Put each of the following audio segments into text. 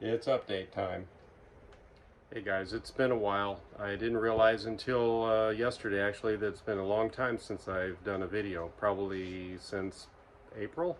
It's update time. Hey guys, it's been a while. I didn't realize until yesterday actually that it's been a long time since I've done a video, probably since April,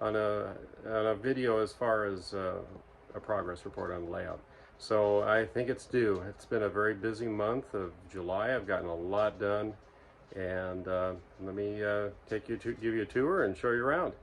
on a video as far as a progress report on the layout. So I think it's due. It's been a very busy month of July. I've gotten a lot done, and let me give you a tour and show you around.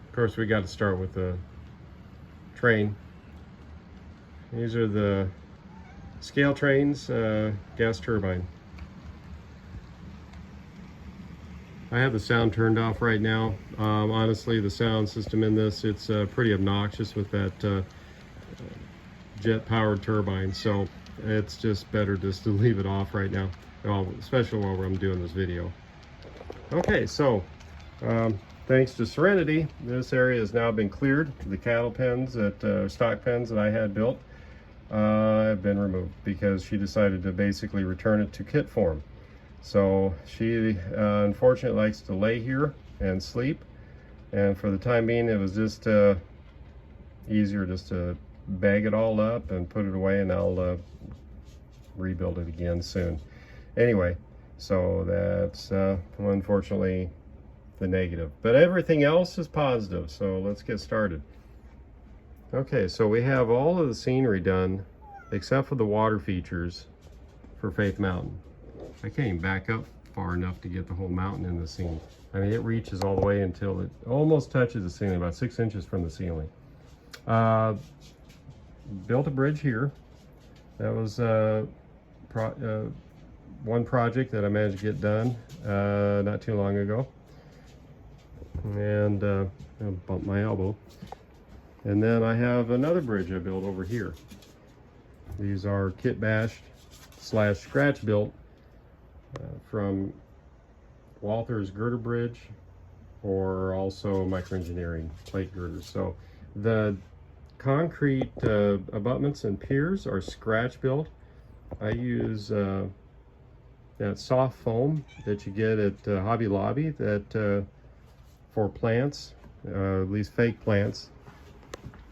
Of course, we got to start with the train. These are the scale trains, gas turbine. I have the sound turned off right now. Honestly, the sound system in this, it's pretty obnoxious with that jet powered turbine, so it's just better just to leave it off right now, especially while I'm doing this video. Okay, so thanks to Serenity, this area has now been cleared. The cattle pens, stock pens that I had built have been removed because she decided to basically return it to kit form. So she unfortunately likes to lay here and sleep, and for the time being it was just easier just to bag it all up and put it away, and I'll rebuild it again soon. Anyway, so that's unfortunately the negative, but everything else is positive, so let's get started. Okay, so we have all of the scenery done except for the water features for Faith Mountain. I can't even back up far enough to get the whole mountain in the scene. I mean, it reaches all the way until it almost touches the ceiling, about 6 inches from the ceiling. Built a bridge here. That was one project that I managed to get done not too long ago. And I bumped my elbow. And then I have another bridge I built over here. These are kit bashed / scratch built from Walther's girder bridge, or also microengineering plate girders. So the concrete abutments and piers are scratch built. I use that soft foam that you get at Hobby Lobby that for plants, at least fake plants,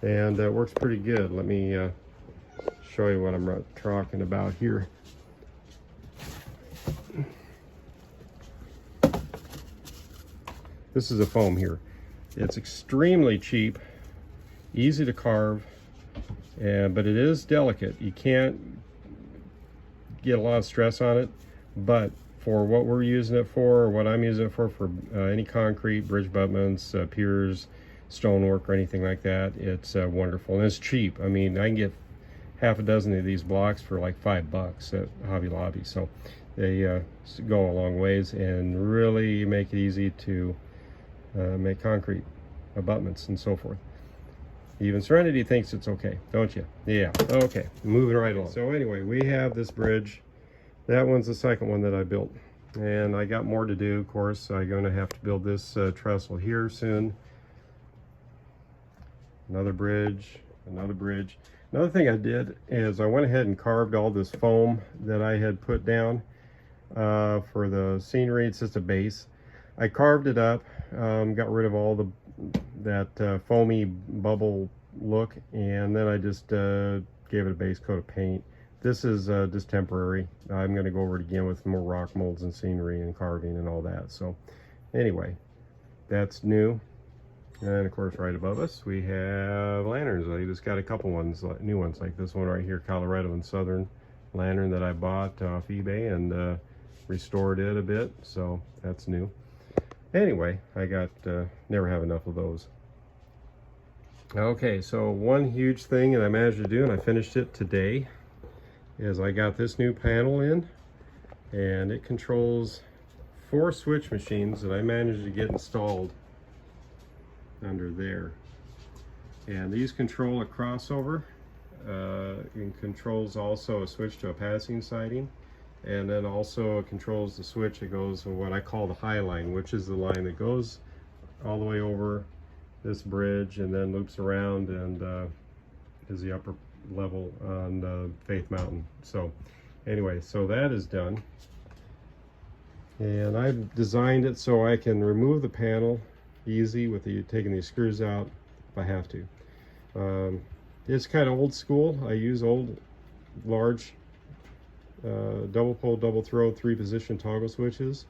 and it works pretty good. Let me show you what I'm talking about here. This is a foam here. It's extremely cheap, easy to carve, but it is delicate. You can't get a lot of stress on it, but for what we're using it for, or what I'm using it for any concrete, bridge abutments, piers, stonework, or anything like that, it's wonderful, and it's cheap. I mean, I can get half a dozen of these blocks for like $5 at Hobby Lobby, so they go a long ways and really make it easy to make concrete abutments and so forth. Even Serenity thinks it's okay, don't you? Yeah, okay, moving right along. So anyway, we have this bridge. That one's the second one that I built, and I got more to do. Of course, I'm going to have to build this trestle here soon. Another bridge, another bridge. Another thing I did is I went ahead and carved all this foam that I had put down for the scenery. It's just a base. I carved it up, got rid of all that foamy bubble look, and then I just gave it a base coat of paint. This is just temporary. I'm going to go over it again with more rock molds and scenery and carving and all that. So anyway, that's new. And of course, right above us, we have lanterns. I just got a couple ones, new ones, like this one right here, Colorado and Southern lantern that I bought off eBay and restored it a bit. So that's new. Anyway, I got never have enough of those. Okay, so one huge thing that I managed to do, and I finished it today, is I got this new panel in, and it controls 4 switch machines that I managed to get installed under there. And these control a crossover. It controls also a switch to a passing siding, and then also it controls the switch that goes on what I call the high line, which is the line that goes all the way over this bridge and then loops around and is the upper level on Faith Mountain. So anyway, so that is done, and I've designed it so I can remove the panel easy with taking these screws out if I have to. It's kind of old school. I use old, large, double pole, double throw, 3-position toggle switches.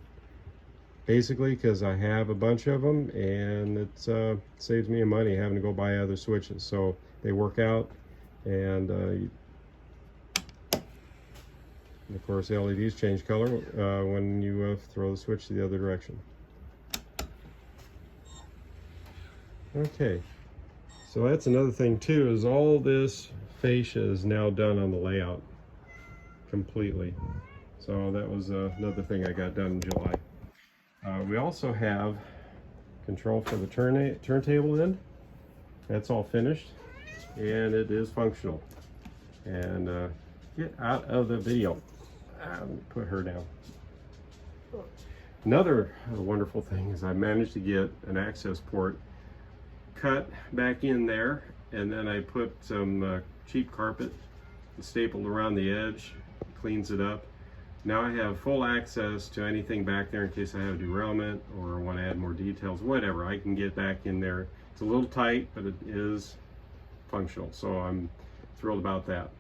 Basically because I have a bunch of them, and it saves me money having to go buy other switches. So they work out, and of course the LEDs change color when you throw the switch the other direction. Okay, so that's another thing too, is all this fascia is now done on the layout completely. So that was another thing I got done in July. We also have control for the turntable end. That's all finished, and it is functional. And get out of the video. Put her down. Another wonderful thing is I managed to get an access port cut back in there, and then I put some cheap carpet stapled around the edge, cleans it up. Now I have full access to anything back there in case I have derailment or want to add more details, whatever. I can get back in there. It's a little tight, but it is functional, so I'm thrilled about that.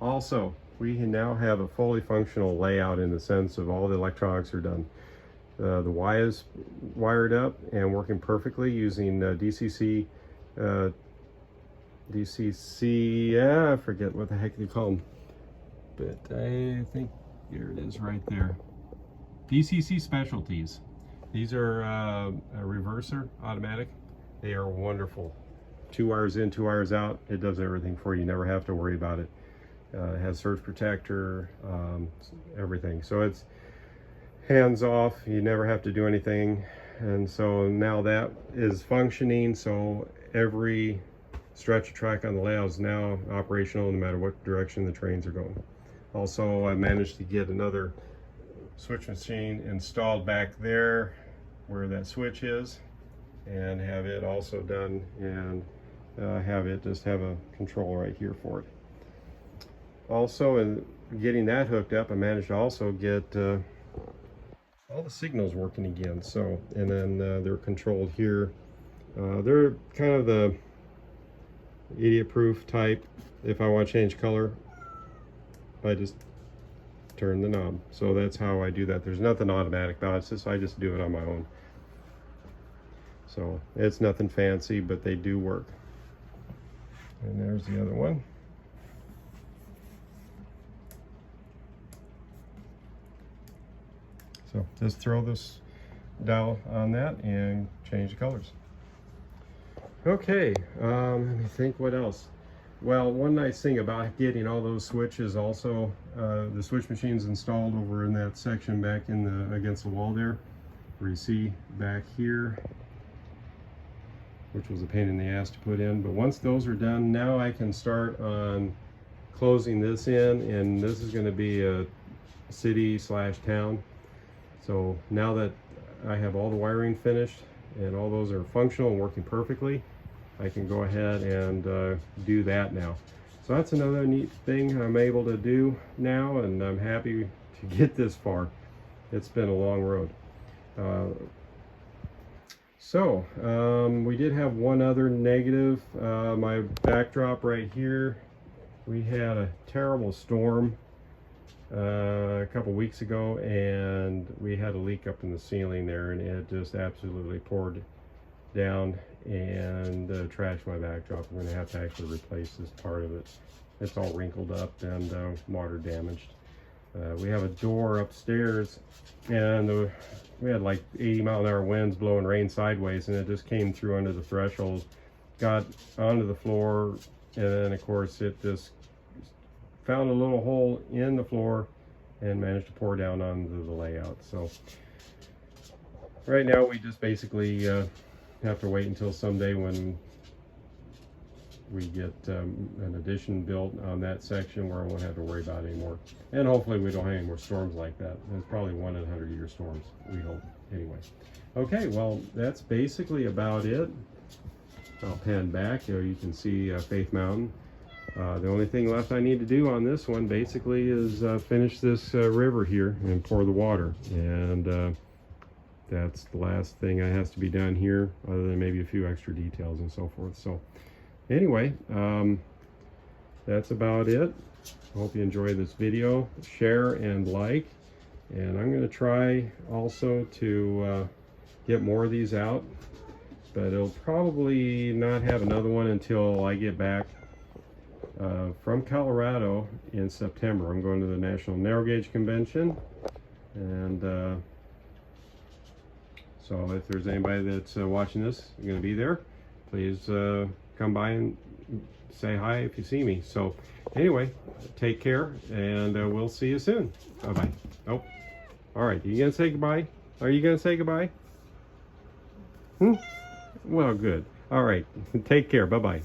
Also, we now have a fully functional layout in the sense of all the electronics are done. The Y is wired up and working perfectly using DCC, I forget what the heck you call them, but I think here it is right there. DCC Specialties. These are a reverser, automatic. They are wonderful. 2 wires in, 2 wires out. It does everything for you. You never have to worry about it. It has surge protector, everything. So it's hands off. You never have to do anything. And so now that is functioning. So every stretch of track on the layout is now operational no matter what direction the trains are going. Also, I managed to get another switch machine installed back there where that switch is, and have it also done, and have it just have a control right here for it. Also, in getting that hooked up, I managed to also get all the signals working again. So, and then they're controlled here. They're kind of the idiot-proof type. If I want to change color, I just turn the knob. So that's how I do that. There's nothing automatic about it. It's just, I just do it on my own. So it's nothing fancy, but they do work. And there's the other one. So just throw this dial on that and change the colors. Okay, let me think what else. Well, one nice thing about getting all those switches, also the switch machines installed over in that section back in the against the wall there, where you see back here, which was a pain in the ass to put in. But once those are done, now I can start on closing this in, and this is going to be a city/town. So now that I have all the wiring finished and all those are functional and working perfectly, I can go ahead and do that now. So that's another neat thing I'm able to do now, and I'm happy to get this far. It's been a long road. We did have one other negative. My backdrop right here, we had a terrible storm a couple weeks ago, and we had a leak up in the ceiling there, and it just absolutely poured down and trashed my backdrop. I'm going to have to actually replace this part of it. It's all wrinkled up and water damaged. We have a door upstairs, and we had like 80-mile-an-hour winds blowing rain sideways, and it just came through under the threshold, got onto the floor, and then of course it just found a little hole in the floor and managed to pour down onto the layout. So right now we just basically have to wait until someday when we get an addition built on that section where I won't have to worry about it anymore. And hopefully we don't have any more storms like that. There's probably 1 in 100-year storms, we hope, anyway. Okay, well, that's basically about it. I'll pan back. Here you can see Faith Mountain. The only thing left I need to do on this one basically is finish this river here and pour the water. And that's the last thing that has to be done here, other than maybe a few extra details and so forth. So anyway, that's about it. I hope you enjoyed this video. Share and like, and I'm going to try also to get more of these out, but it'll probably not have another one until I get back from Colorado in September. I'm going to the National Narrow Gauge Convention, and so if there's anybody that's watching this, you're going to be there, please come by and say hi if you see me. So anyway, take care, and we'll see you soon. Bye-bye. Oh, all right. Are you going to say goodbye? Are you going to say goodbye? Well, good. All right. Take care. Bye-bye.